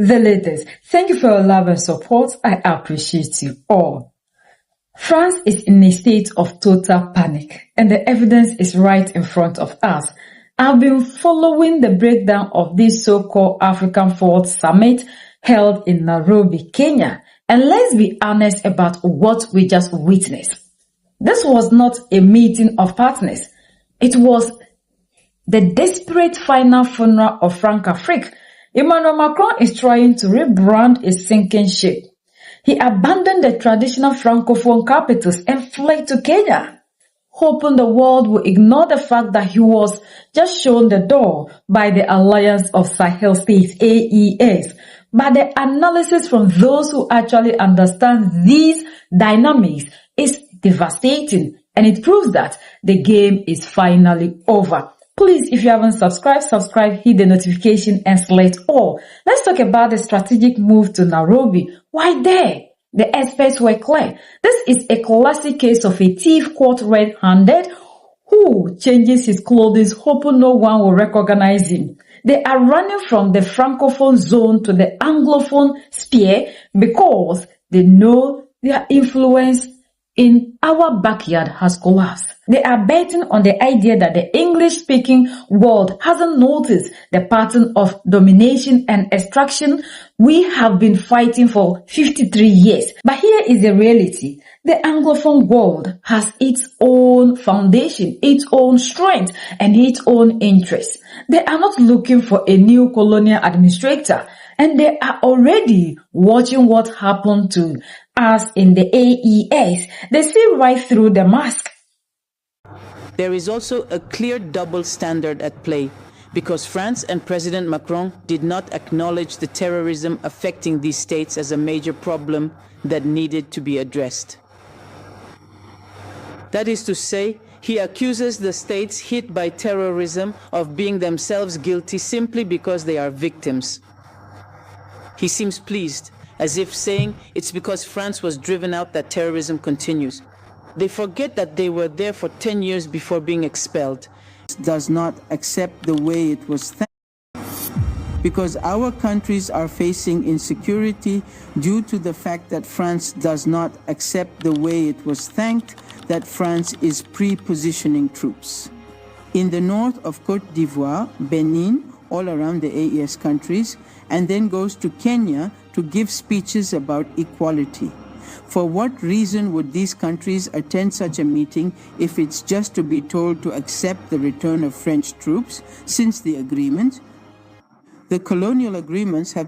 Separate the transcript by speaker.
Speaker 1: the latest. Thank you for your love and support. I appreciate you all. France is in a state of total panic, and the evidence is right in front of us. I've been following the breakdown of this so-called African Forward Summit held in Nairobi, Kenya, and let's be honest about what we just witnessed. This was not a meeting of partners. It was the desperate final funeral of Francophrique. Emmanuel Macron is trying to rebrand a sinking ship. He abandoned the traditional Francophone capitals and fled to Kenya, hoping the world will ignore the fact that he was just shown the door by the Alliance of Sahel States, AES. But the analysis from those who actually understand these dynamics is devastating, and it proves that the game is finally over. Please, if you haven't subscribed, subscribe, hit the notification and select all. Let's talk about the strategic move to Nairobi. Why there? The experts were clear. This is a classic case of a thief caught red-handed who changes his clothes hoping no one will recognize him. They are running from the Francophone zone to the Anglophone sphere because they know their influence in our backyard has collapsed. They are betting on the idea that the English-speaking world hasn't noticed the pattern of domination and extraction we have been fighting for 53 years. But here is the reality. The Anglophone world has its own foundation, its own strength, and its own interests. They are not looking for a new colonial administrator, and they are already watching what happened to us in the AES. They see right through the mask.
Speaker 2: There is also a clear double standard at play, because France and President Macron did not acknowledge the terrorism affecting these states as a major problem that needed to be addressed. That is to say, he accuses the states hit by terrorism of being themselves guilty simply because they are victims. He seems pleased, as if saying it's because France was driven out that terrorism continues. They forget that they were there for 10 years before being expelled.
Speaker 3: Does not accept the way it was because our countries are facing insecurity due to the fact that France does not accept the way it was thanked that France is pre-positioning troops. In the north of Côte d'Ivoire, Benin, all around the AES countries, and then goes to Kenya to give speeches about equality. For what reason would these countries attend such a meeting if it's just to be told to accept the return of French troops since the agreement? The colonial agreements have